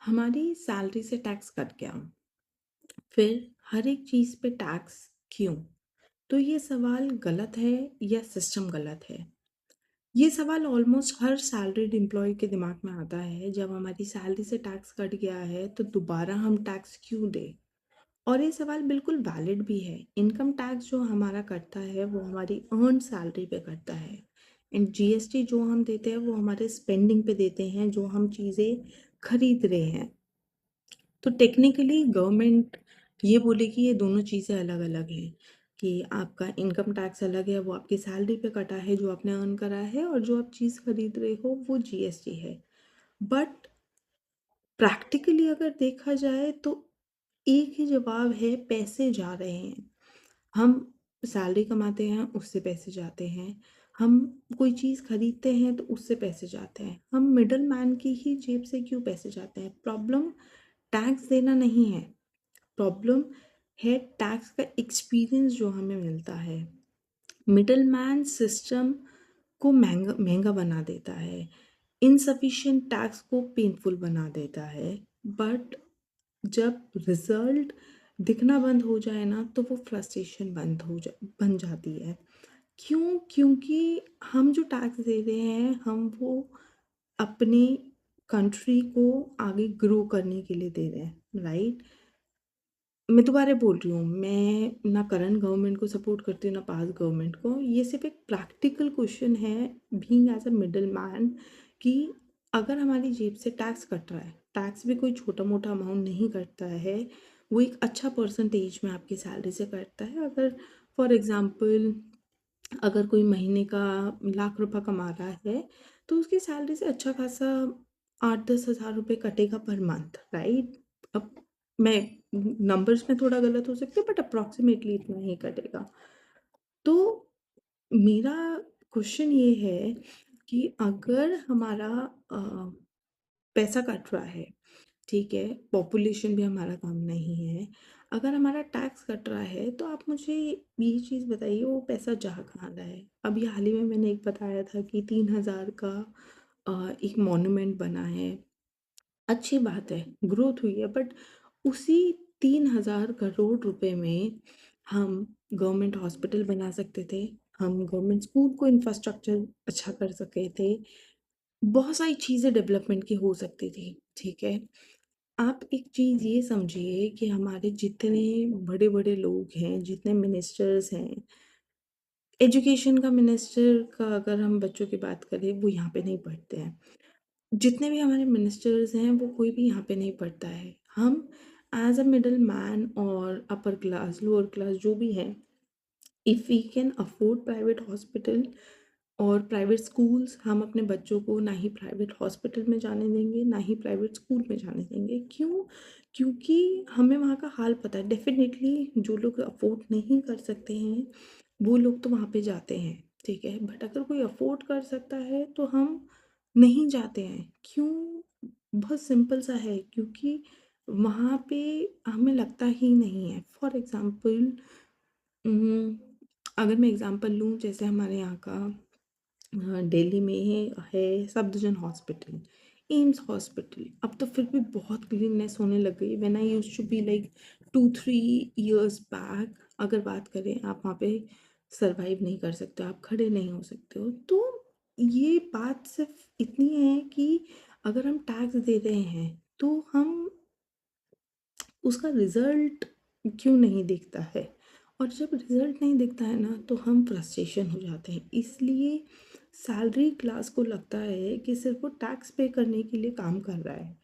हमारी सैलरी से tax cut गया, फिर हर एक चीज़ पे टैक्स क्यों? तो ये सवाल गलत है या सिस्टम गलत है? ये सवाल ऑलमोस्ट हर सैलरीड एम्प्लॉय के दिमाग में आता है। जब हमारी सैलरी से टैक्स कट गया है तो दोबारा हम टैक्स क्यों दें? और ये सवाल बिल्कुल वैलिड भी है। इनकम टैक्स जो हमारा कटता है वो हमारी अर्न्ड सैलरी पे कटता है एंड जीएसटी जो हम देते हैं वो हमारे स्पेंडिंग पे देते हैं, जो हम चीज़ें खरीद रहे हैं। तो टेक्निकली गवर्नमेंट ये बोलेगी ये दोनों चीज़ें अलग-अलग हैं, कि आपका इनकम टैक्स अलग है, वो आपकी सैलरी पे कटा है जो आपने अर्न करा है, और जो आप चीज़ खरीद रहे हो वो जीएसटी है। बट प्रैक्टिकली अगर देखा जाए तो एक ही जवाब है, पैसे जा रहे हैं। हम सैलरी कमाते हैं, उससे पैसे जाते हैं। हम कोई चीज़ खरीदते हैं तो उससे पैसे जाते हैं। हम मिडलमैन की ही जेब से क्यों पैसे जाते हैं? प्रॉब्लम टैक्स देना नहीं है। प्रॉब्लम है टैक्स का एक्सपीरियंस जो हमें मिलता है। मिडलमैन सिस्टम को महंगा महंगा बना देता है, इनसफिशिएंट टैक्स को पेनफुल बना देता है। बट जब रिजल्ट दिखना बंद हो जाए ना तो वो फ्रस्ट्रेशन बन जाती है। क्यों? क्योंकि हम जो टैक्स दे रहे हैं हम वो अपनी कंट्री को आगे ग्रो करने के लिए दे रहे हैं, राइट? मैं दोबारा बोल रही हूँ, मैं ना करंट गवर्नमेंट को सपोर्ट करती हूँ, ना पास्ट गवर्नमेंट को। ये सिर्फ़ एक प्रैक्टिकल क्वेश्चन है, बीइंग एज़ अ मिडलमैन, कि अगर हमारी जेब से टैक्स कट रहा है, टैक्स भी कोई छोटा-मोटा अमाउंट नहीं कटता है, वो एक अच्छा परसेंटेज में आपकी सैलरी से कटता है। अगर फॉर एग्ज़ाम्पल अगर कोई महीने का लाख रुपए कमा रहा है, तो उसकी सैलरी से अच्छा खासा 8-10 हज़ार रुपए कटेगा पर मंथ, राइट? अब मैं नंबर्स में थोड़ा गलत हो सकते हैं बट अप्रॉक्सिमेटली इतना ही कटेगा। तो मेरा क्वेश्चन ये है कि अगर हमारा अ, पैसा कट रहा है, ठीक है, पॉपुलेशन भी हमारा कम नहीं है। अगर हमारा टैक्स कट रहा है तो आप मुझे ये चीज़ बताइए वो पैसा जा कहाँ रहा है? अभी हाल ही में मैंने एक बताया था कि 3000 का एक मॉन्यूमेंट बना है। अच्छी बात है, ग्रोथ हुई है, बट उसी 3000 करोड़ रुपए में हम गवर्नमेंट हॉस्पिटल बना सकते थे, हम गवर्नमेंट स्कूल को इंफ्रास्ट्रक्चर अच्छा कर सके थे, बहुत सारी चीज़ें डेवलपमेंट की हो सकती थी, ठीक है? आप एक चीज़ ये समझिए कि हमारे जितने बड़े-बड़े लोग हैं, जितने मिनिस्टर्स हैं, एजुकेशन का मिनिस्टर का अगर हम बच्चों की बात करें, वो यहाँ पे नहीं पढ़ते हैं। जितने भी हमारे मिनिस्टर्स हैं, वो कोई भी यहाँ पे नहीं पढ़ता है। हम एज़ अ मिडल मैन और अपर क्लास, लोअर क्लास जो भी हैं, if we can afford private hospital और प्राइवेट स्कूल्स, हम अपने बच्चों को ना ही प्राइवेट हॉस्पिटल में जाने देंगे, ना ही प्राइवेट स्कूल में जाने देंगे। क्यों? क्योंकि हमें वहाँ का हाल पता है। डेफ़िनेटली जो लोग अफ़ोर्ड नहीं कर सकते हैं, वो लोग तो वहाँ पे जाते हैं, ठीक है? बट अगर कोई अफ़ोर्ड कर सकता है, तो हम नहीं जाते हैं। क्यों? बहुत सिंपल सा है, क्योंकि वहाँ पे हमें लगता ही नहीं है। फॉर एग्ज़ाम्पल अगर मैं एग्ज़ाम्पल लूँ, जैसे हमारे यहाँ का दिल्ली में है सफदरजंग हॉस्पिटल, एम्स हॉस्पिटल। अब तो फिर भी बहुत क्लीननेस होने लग गई। When I used to be like 2-3 years back, अगर बात करें, आप वहाँ पे सर्वाइव नहीं कर सकते हो, आप खड़े नहीं हो सकते हो। तो ये बात सिर्फ़ इतनी है कि अगर हम टैक्स दे रहे हैं, तो हम उसका रिज़ल्ट क्यों नहीं दिखता है? और जब रिज़ल्ट नहीं दिखता है ना, तो हम फ्रस्ट्रेशन हो जाते हैं। इसलिए सैलरी क्लास को लगता है कि सिर्फ़ वो टैक्स पे करने के लिए काम कर रहा है।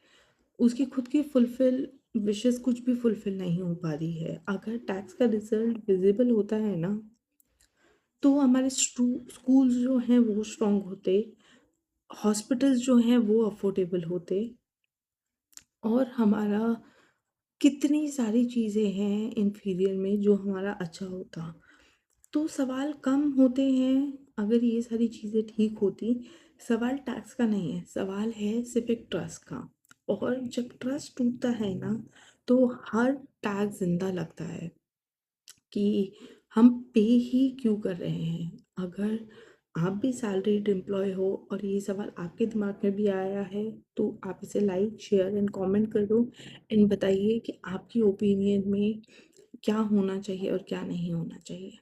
उसकी खुद की फुलफ़िल विशेज़ कुछ भी फुलफ़िल नहीं हो पा रही है। अगर टैक्स का रिज़ल्ट विज़िबल होता है ना, तो हमारे स्कूल्स जो हैं वो स्ट्रॉन्ग होते, हॉस्पिटल्स जो हैं वो अफ़ोर्डेबल होते, और हमारा कितनी सारी चीज़ें हैं इंफीरियर में जो हमारा अच्छा होता। तो सवाल कम होते हैं अगर ये सारी चीज़ें ठीक होती। सवाल टैक्स का नहीं है, सवाल है सिर्फ़ एक ट्रस्ट का। और जब ट्रस्ट टूटता है ना, तो हर टैक्स ज़िंदा लगता है कि हम पे ही क्यों कर रहे हैं। अगर आप भी सैलरीड एम्प्लॉय हो और ये सवाल आपके दिमाग में भी आया है, तो आप इसे लाइक, शेयर एंड कमेंट कर दो एंड बताइए कि आपकी ओपिनियन में क्या होना चाहिए और क्या नहीं होना चाहिए।